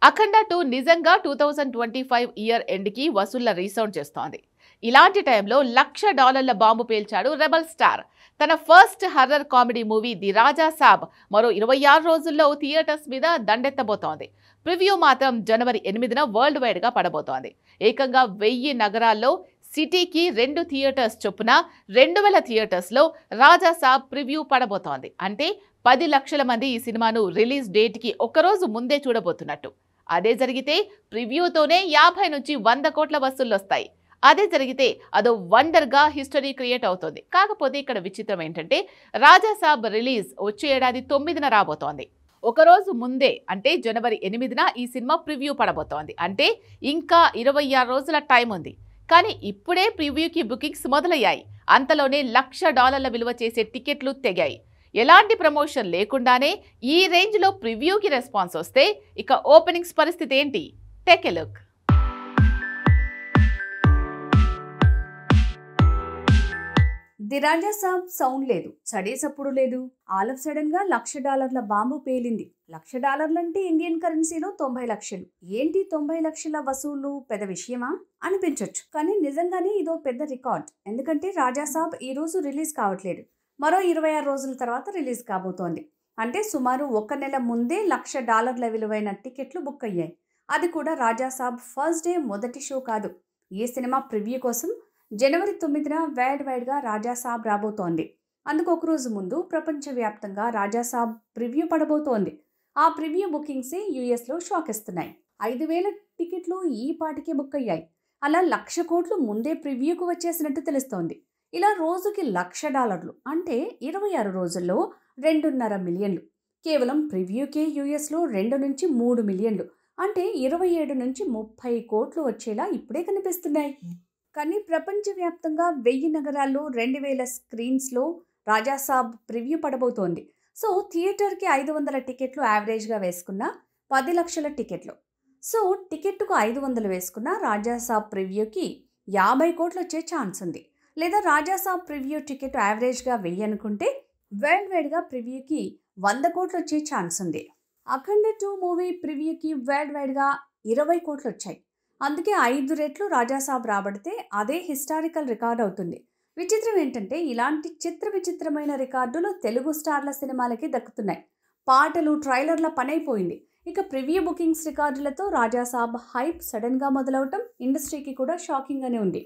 అఖండ 2 నిజంగా 2025 year ఎండ్కి వసూళ్ల resound చేస్తోంది. ఇలాంటి టైంలో $1,00,000 బాంబు పేల్చాడు రెబల్ స్టార్. తన first horror comedy movie the Raja Saab మరో 26 రోజుల్లో థియేటర్స్ మీద దండెత్తబోతోంది. ప్రివ్యూ మాత్రం జనవరి 8న వరల్డ్ వైడ్ గా పడబోతోంది. ఏకంగా 1000 నగరాల్లో సిటీకి 2 థియేటర్స్ చొప్పున 2000 థియేటర్స్లో రాజా సాబ్ ప్రివ్యూ పడబోతోంది. అంటే 10 లక్షల మంది ఈ సినిమాను రిలీజ్ డేట్కి ఒకరోజు ముందే చూడబోతున్నట్టు. అదే జరిగితే ప్రివ్యూతోనే 50 నుంచి 100 కోట్ల వసూళ్లు వస్తాయి. అదే జరిగితే అదో వండర్గా హిస్టరీ క్రియేట్ అవుతుంది. కాకపోతే ఇక్కడ విచిత్రం ఏంటంటే రాజా సాబ్ రిలీజ్ వచ్చే ఏడాది 9న రాబోతోంది. ఒకరోజు ముందే అంటే జనవరి 8న ఈ సినిమా ప్రివ్యూ పడబోతోంది. అంటే ఇంకా 26 రోజుల టైం ఉంది. కానీ ఇప్పుడే ప్రివ్యూకి బుకింగ్స్ మొదలయ్యాయి. అంతలోనే $1,00,000 విలువ చేసే టికెట్లు తెగాయి. ఎలాంటి ప్రమోషన్ లేకుండానే ఈ రేంజ్లో ప్రివ్యూకి రెస్పాన్స్ వస్తే ఇక ఓపెనింగ్స్ పరిస్థితి ఏంటి? Take a look. The Raja Saab sound లేదు, చడేసప్పుడు లేదు. ఆల్ ఆఫ్ సడన్ గా $1,00,000 బాంబు పేలింది. $1,00,000 అంటే ఇండియన్ కరెన్సీలో 90 లక్షలు. ఏంటి 90 లక్షల వసూళ్లు పెద్ద విషయమా అనిపించొచ్చు. కానీ నిజంగానే ఇదో పెద్ద రికార్డ్. ఎందుకంటే రాజా సాబ్ ఈ రోజు రిలీజ్ కావట్లేదు, మరో 26 రోజుల తర్వాత రిలీజ్ కాబోతోంది. అంటే సుమారు 1 నెల ముందే $1,00,000 విలువైన టికెట్లు బుక్ అయ్యాయి. అది కూడా రాజా సాబ్ ఫస్ట్ డే మొదటి షో కాదు. ఈ సినిమా ప్రివ్యూ కోసం జనవరి 9న వరల్డ్ వైడ్గా రాజా సాబ్ రాబోతోంది. అందుకు ఒక రోజు ముందు ప్రపంచవ్యాప్తంగా రాజా సాబ్ ప్రివ్యూ పడబోతోంది. ఆ ప్రివ్యూ బుకింగ్సే యూఎస్లో షాక్ ఇస్తున్నాయి. 5,000 టికెట్లు ఈ పాటికే బుక్ అయ్యాయి. అలా 1,00,000 కోట్లు ముందే ప్రివ్యూకు వచ్చేసినట్టు తెలుస్తోంది. ఇలా రోజుకి $1,00,000 అంటే 26 రోజుల్లో 2.5 మిలియన్లు. కేవలం ప్రివ్యూకే యూఎస్లో 2 నుంచి 3 మిలియన్లు అంటే 27 నుంచి 30 కోట్లు వచ్చేలా ఇప్పుడే కనిపిస్తున్నాయి. కానీ ప్రపంచవ్యాప్తంగా 1000 నగరాల్లో 2,000 స్క్రీన్స్లో రాజా సాబ్ ప్రివ్యూ పడబోతోంది. సో థియేటర్కి 500 టికెట్లు యావరేజ్గా వేసుకున్న 10 లక్షల టికెట్లు. సో టికెట్కు 500 వేసుకున్న రాజా సాబ్ ప్రివ్యూకి 50 కోట్లు వచ్చే ఛాన్స్ ఉంది. లేదా రాజా సాబ్ ప్రివ్యూ టికెట్ యావరేజ్గా 1000 అనుకుంటే వరల్డ్ వైడ్గా ప్రివ్యూకి 100 కోట్లు వచ్చే ఛాన్స్ ఉంది. అఖండ 2 మూవీ ప్రివ్యూకి వరల్డ్ వైడ్గా 20 కోట్లు వచ్చాయి. అందుకే 5 రెట్లు రాజా సాబ్ రాబడితే అదే హిస్టారికల్ రికార్డ్ అవుతుంది. విచిత్రం ఏంటంటే ఇలాంటి విచిత్రమైన రికార్డులు తెలుగు స్టార్ల సినిమాలకి దక్కుతున్నాయి. పాటలు ట్రైలర్ల పనైపోయింది. ఇక ప్రివ్యూ బుకింగ్స్ రికార్డులతో రాజా సాబ్ హైప్ సడన్గా మొదలవటం ఇండస్ట్రీకి కూడా షాకింగ్గానే ఉంది.